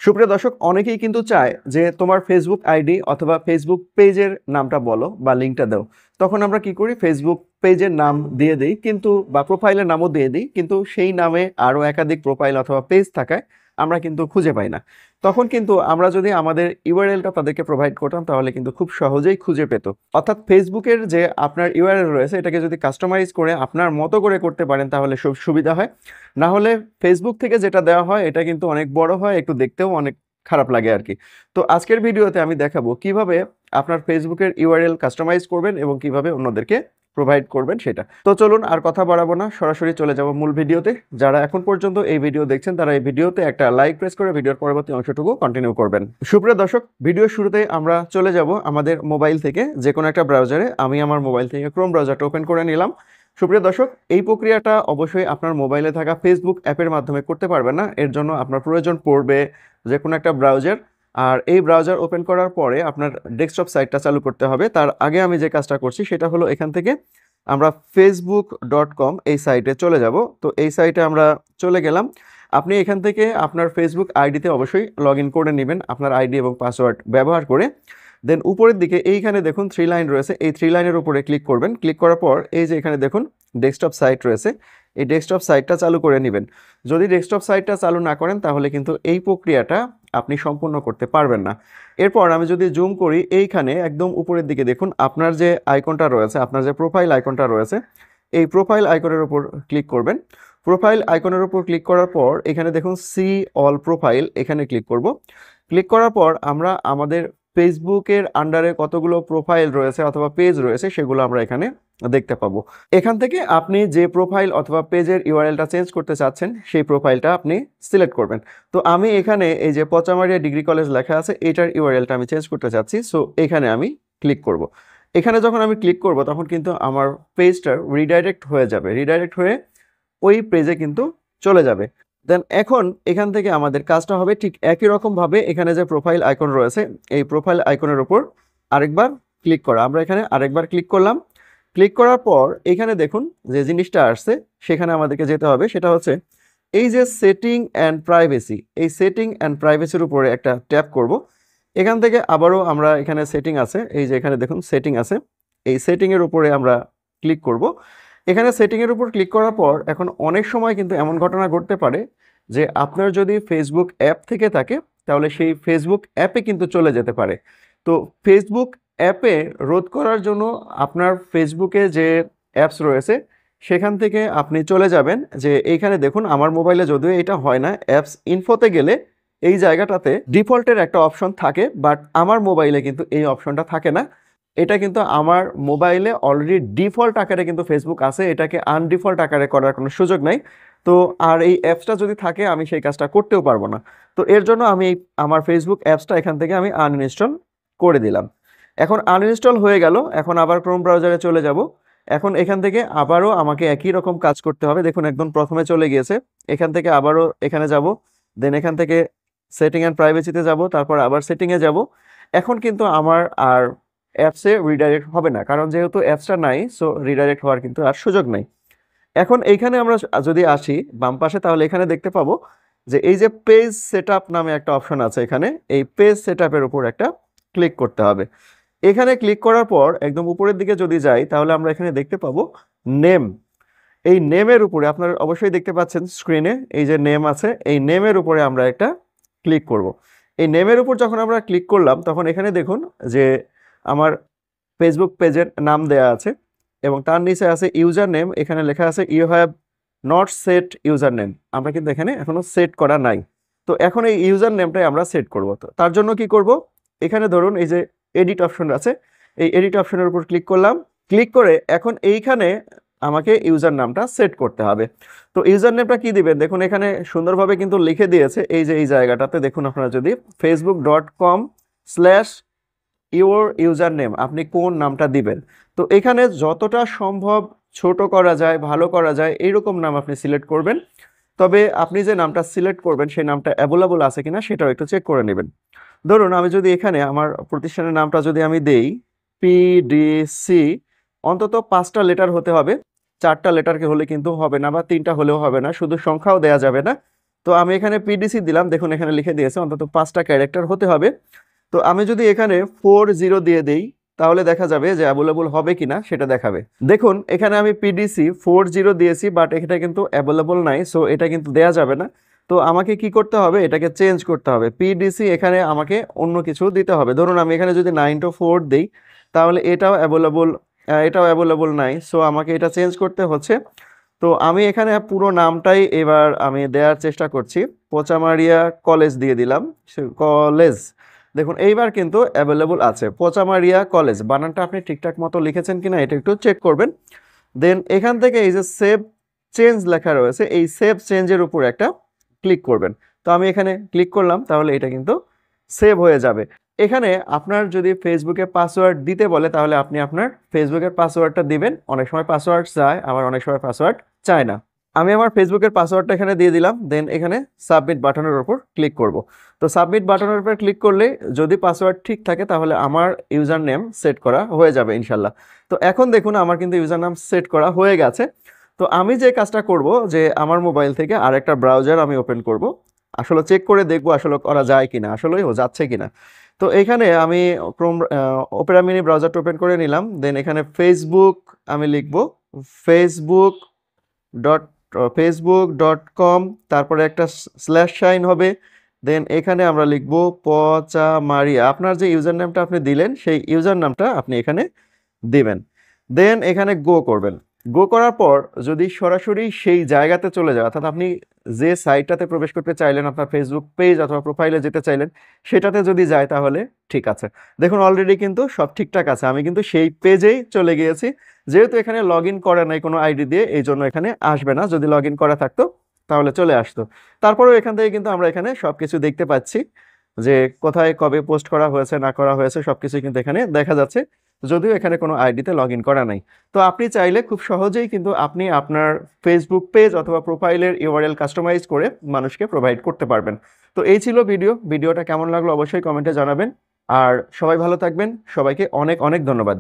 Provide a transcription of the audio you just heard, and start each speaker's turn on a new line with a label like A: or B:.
A: সুপ্রিয় দর্শক, অনেকেই কিন্তু চায় যে তোমার ফেসবুক আইডি অথবা ফেসবুক পেজের নামটা বলো বা লিঙ্কটা দাও। তখন আমরা কি করি, ফেসবুক পেজের নাম দিয়ে দিই কিন্তু, বা প্রোফাইলের নামও দিয়ে দিই, কিন্তু সেই নামে আরও একাধিক প্রোফাইল অথবা পেজ থাকায় আমরা কিন্তু খুঁজে পাই না। তখন কিন্তু আমরা যদি আমাদের ইউআরএলটা তাদেরকে প্রোভাইড করতাম তাহলে কিন্তু খুব সহজেই খুঁজে পেত। অর্থাৎ ফেসবুকের যে আপনার ইউআরএল রয়েছে এটাকে যদি কাস্টমাইজ করে আপনার মতো করে করতে পারেন তাহলে সুবিধা হয়। না হলে ফেসবুক থেকে যেটা দেওয়া হয় এটা কিন্তু অনেক বড় হয়, একটু দেখতেও অনেক খারাপ লাগে আর কি। তো আজকের ভিডিওতে আমি দেখাবো কিভাবে আপনার ফেসবুকের ইউআরএল কাস্টমাইজ করবেন এবং কিভাবে অন্যদেরকে প্রোভাইড করবেন সেটা। তো চলুন আর কথা বাড়াবো না, সরাসরি চলে যাব মূল ভিডিওতে। যারা এখন পর্যন্ত এই ভিডিও দেখছেন তারা এই ভিডিওতে একটা লাইক প্রেস করে ভিডিওর পরবর্তী অংশটুকু কন্টিনিউ করবেন। সুপ্রিয় দর্শক, ভিডিওর শুরুতে আমরা চলে যাব আমাদের মোবাইল থেকে যে কোনো একটা ব্রাউজারে। আমি আমার মোবাইল থেকে ক্রোম ব্রাউজারটা ওপেন করে নিলাম। সুপ্রিয় দর্শক, এই প্রক্রিয়াটা অবশ্যই আপনার মোবাইলে থাকা ফেসবুক অ্যাপের মাধ্যমে করতে পারবেন না। এর জন্য আপনার প্রয়োজন পড়বে যে কোনো একটা ব্রাউজার। আর এই ব্রাউজার ওপেন করার পরে আপনার ডেস্কটপ সাইটটা চালু করতে হবে। তার আগে আমি যে কাজটা করছি সেটা হলো, এখান থেকে আমরা facebook.com এই সাইটে চলে যাব। তো এই সাইটে আমরা চলে গেলাম। আপনি এখান থেকে আপনার ফেসবুক আইডিতে অবশ্যই লগ ইন করে নেবেন আপনার আইডি এবং পাসওয়ার্ড ব্যবহার করে। দেন উপরের দিকে এইখানে দেখুন 3 লাইন রয়েছে, এই 3 লাইনের উপরে ক্লিক করবেন। ক্লিক করার পর এই যে এখানে দেখুন ডেস্কটপ সাইট রয়েছে, এই ডেস্কটপ সাইটটা চালু করে নেবেন। যদি ডেস্কটপ সাইটটা চালু না করেন তাহলে কিন্তু এই প্রক্রিয়াটা আপনি সম্পূর্ণ করতে পারবেন না। এরপর আমি যদি জুম করি, এইখানে একদম উপরের দিকে দেখুন আপনার যে আইকনটা রয়েছে, আপনার যে প্রোফাইল আইকনটা রয়েছে, এই প্রোফাইল আইকনের উপর ক্লিক করবেন। প্রোফাইল আইকনের উপর ক্লিক করার পর এখানে দেখুন সি অল প্রোফাইল, এখানে ক্লিক করব। ক্লিক করার পর আমরা আমাদের ফেসবুকের আন্ডারে কতগুলো প্রোফাইল রয়েছে অথবা পেজ রয়েছে সেগুলো আমরা এখানে দেখতে পাবো। এখান থেকে আপনি যে প্রোফাইল অথবা পেজের ইউআরএলটা চেঞ্জ করতে চাচ্ছেন সেই প্রোফাইলটা আপনি সিলেক্ট করবেন। তো আমি এখানে এই যে পচামারিয়া ডিগ্রি কলেজ লেখা আছে এটার ইউআরএলটা আমি চেঞ্জ করতে চাচ্ছি। সো এখানে আমি ক্লিক করব। এখানে যখন আমি ক্লিক করব তখন কিন্তু আমার পেজটা রিডাইরেক্ট হয়ে যাবে, রিডাইরেক্ট হয়ে ওই পেজে কিন্তু চলে যাবে। দেন এখন এখান থেকে আমাদের কাজটা হবে ঠিক একই রকমভাবে, এখানে যে প্রোফাইল আইকন রয়েছে এই প্রোফাইল আইকনের উপর আরেকবার ক্লিক করা। আমরা এখানে আরেকবার ক্লিক করলাম। ক্লিক করার পর এখানে দেখুন যে জিনিসটা আসছে সেখানে আমাদেরকে যেতে হবে, সেটা হচ্ছে এই যে সেটিং অ্যান্ড প্রাইভেসি, এই সেটিং অ্যান্ড প্রাইভেসির উপরে একটা ট্যাপ করব। এখান থেকে আবারও আমরা এখানে সেটিং আছে, এই যে এখানে দেখুন সেটিং আছে, এই সেটিংয়ের উপরে আমরা ক্লিক করব। এখানে সেটিংয়ের উপর ক্লিক করার পর এখন অনেক সময় কিন্তু এমন ঘটনা ঘটতে পারে যে আপনার যদি ফেসবুক অ্যাপ থেকে থাকে তাহলে সেই ফেসবুক অ্যাপে কিন্তু চলে যেতে পারে। তো ফেসবুক অ্যাপে রোধ করার জন্য আপনার ফেসবুকে যে অ্যাপস রয়েছে সেখান থেকে আপনি চলে যাবেন। যে এইখানে দেখুন আমার মোবাইলে যদিও এটা হয় না, অ্যাপস ইনফোতে গেলে এই জায়গাটাতে ডিফল্টের একটা অপশন থাকে, বাট আমার মোবাইলে কিন্তু এই অপশনটা থাকে না। এটা কিন্তু আমার মোবাইলে অলরেডি ডিফল্ট আকারে কিন্তু ফেসবুক আছে, এটাকে আনডিফল্ট আকারে করার কোনো সুযোগ নাই। তো আর এই অ্যাপসটা যদি থাকে আমি সেই কাজটা করতেও পারবো না। তো এর জন্য আমি আমার ফেসবুক অ্যাপসটা এখান থেকে আমি আনইনস্টল করে দিলাম। এখন আনইনস্টল হয়ে গেল, এখন আবার ক্রোম ব্রাউজারে চলে যাব। এখন এখান থেকে আবারও আমাকে একই রকম কাজ করতে হবে। দেখুন একদম প্রথমে চলে গিয়েছে, এখান থেকে আবারও এখানে যাব, দেন এখান থেকে সেটিং অ্যান্ড প্রাইভেসিতে যাব, তারপর আবার সেটিংয়ে যাব। এখন কিন্তু আমার আর অ্যাপসে রিডাইরেক্ট হবে না, কারণ যেহেতু অ্যাপসটা নাই সো রিডাইরেক্ট হওয়ার কিন্তু আর সুযোগ নাই। এখন এইখানে আমরা যদি আসি বাম পাশে তাহলে এখানে দেখতে পাবো যে এই যে পেজ সেটআপ নামে একটা অপশন আছে, এখানে এই পেজ সেটআপের উপর একটা ক্লিক করতে হবে। এখানে ক্লিক করার পর একদম উপরের দিকে যদি যাই তাহলে আমরা এখানে দেখতে পাবো নেম। এই নেমের উপরে আপনারা অবশ্যই দেখতে পাচ্ছেন স্ক্রিনে এই যে নেম আছে, এই নেমের উপরে আমরা একটা ক্লিক করব। এই নেমের উপর যখন আমরা ক্লিক করলাম তখন এখানে দেখুন যে আমার ফেসবুক পেজের নাম দেয়া আছে এবং তার নিচে আছে ইউজার নেম, এখানে লেখা আছে you have not set user name. আমরা কিন্তু এখানে এখনো সেট করা নাই। তো এখন এই ইউজার নেমটাই আমরা সেট করব। তো তার জন্য কি করব, এখানে ধরুন এই যে এডিট অপশন আছে, এই এডিট অপশনের উপর ক্লিক করলাম। ক্লিক করে এখন এইখানে আমাকে ইউজার নামটা সেট করতে হবে। তো ইউজার নেমটা কি দিবেন দেখুন এখানে সুন্দরভাবে কিন্তু লিখে দিয়েছে, এই যে এই জায়গাটাতে দেখুন আপনারা যদি facebook.com/your ইউজার নেম আপনি কোন নামটা দিবেন। তো এখানে যতটা সম্ভব ছোট করা যায়, ভালো করা যায় এইরকম নাম আপনি সিলেক্ট করবেন। তবে আপনি যে নামটা সিলেক্ট করবেন সেই নামটা অ্যাভেলেবল আছে কিনা সেটাও একটু চেক করে নেবেন। ধরুন আমি যদি এখানে আমার প্রতিষ্ঠানের নামটা যদি আমি দেই পিডিসি, অন্তত 5টা লেটার হতে হবে, 4টা লেটারকে হলে কিন্তু হবে না, বা 3টা হলেও হবে না, শুধু সংখ্যাও দেয়া যাবে না। তো আমি এখানে পিডিসি দিলাম, দেখুন এখানে লিখে দিয়েছে অন্তত 5টা ক্যারেক্টার হতে হবে। তো আমি যদি এখানে 40 দিয়ে দেই তাহলে দেখা যাবে যে অ্যাভেলেবল হবে কিনা সেটা দেখাবে। দেখুন এখানে আমি পিডিসি 40 দিয়েছি, বাট এটা কিন্তু অ্যাভেলেবল নাই, সো এটা কিন্তু দেয়া যাবে না। তো আমাকে কি করতে হবে, এটাকে চেঞ্জ করতে হবে। পিডিসি এখানে আমাকে অন্য কিছু দিতে হবে। ধরুন আমি এখানে যদি 9 to 4 দিই তাহলে এটাও অ্যাভেলেবল নাই, সো আমাকে এটা চেঞ্জ করতে হচ্ছে। তো আমি এখানে পুরো নামটাই এবার আমি দেওয়ার চেষ্টা করছি, পোচামারিয়া কলেজ দিয়ে দিলাম, কলেজ। দেখুন এইবার কিন্তু অ্যাভেলেবল আছে, পোচামারিয়া কলেজ। বানানটা আপনি ঠিকঠাক মতো লিখেছেন কিনা এটা একটু চেক করবেন। দেন এখান থেকে এই যে সেভ চেঞ্জ লেখা রয়েছে, এই সেভ চেঞ্জের উপর একটা ক্লিক করবেন। তো আমি এখানে ক্লিক করলাম, তাহলে এটা কিন্তু সেভ হয়ে যাবে। এখানে আপনার যদি ফেসবুকে পাসওয়ার্ড দিতে বলে তাহলে আপনি আপনার ফেসবুকের পাসওয়ার্ডটা দিবেন। অনেক সময় পাসওয়ার্ড চায়, আবার অনেক সময় পাসওয়ার্ড চায় না। আমি আমার ফেসবুকের পাসওয়ার্ডটা এখানে দিয়ে দিলাম, দেন এখানে সাবমিট বাটনের উপর ক্লিক করব। তো সাবমিট বাটনের উপর ক্লিক করলে যদি পাসওয়ার্ড ঠিক থাকে তাহলে আমার ইউজার নেম সেট করা হয়ে যাবে ইনশাল্লাহ। তো এখন দেখুন আমার কিন্তু ইউজার নাম সেট করা হয়ে গেছে। তো আমি যে কাজটা করব যে আমার মোবাইল থেকে আরেকটা ব্রাউজার আমি ওপেন করব, আসলে চেক করে দেখবো আসলে করা যায় কিনা, আসলেই যাচ্ছে কিনা। তো এখানে আমি ক্রোম ওপেরা মিনি ব্রাউজারটা ওপেন করে নিলাম, দেন এখানে ফেসবুক আমি লিখব, ফেসবুক facebook.com, তারপরে একটা স্ল্যাশ সাইন হবে। দেন এখানে আমরা লিখব পচামারিয়া। আপনার যে ইউজার নামটা আপনি দিলেন সেই ইউজার নামটা আপনি এখানে দিবেন। দেন এখানে গো করবেন। গো করার পর যদি সরাসরি সেই জায়গাতে চলে যায়, অর্থাৎ আপনি যে সাইটটাতে প্রবেশ করতে চাইলেন, আপনার ফেসবুক পেজ অথবা প্রোফাইলে যেতে চাইলেন, সেটাতে যদি যায় তাহলে ঠিক আছে। দেখুন অলরেডি কিন্তু সব ঠিকঠাক আছে, আমি কিন্তু সেই পেজেই চলে গিয়েছি। যেহেতু এখানে লগ ইন করা নাই কোনো আইডি দিয়ে, এই জন্য এখানে আসবে না। যদি লগ ইন করা থাকতো তাহলে চলে আসতো। তারপরেও এখান থেকে কিন্তু আমরা এখানে সব কিছু দেখতে পাচ্ছি যে কোথায় কবে পোস্ট করা হয়েছে না করা হয়েছে সব কিছু কিন্তু এখানে দেখা যাচ্ছে, যদিও এখানে কোনো আইডিতে লগ ইন করা নাই। তো আপনি চাইলে খুব সহজেই কিন্তু আপনি আপনার ফেসবুক পেজ অথবা প্রোফাইলের ইউআরএল কাস্টমাইজ করে মানুষকে প্রোভাইড করতে পারবেন। তো এই ছিল ভিডিওটা কেমন লাগলো অবশ্যই কমেন্টে জানাবেন। আর সবাই ভালো থাকবেন, সবাইকে অনেক অনেক ধন্যবাদ।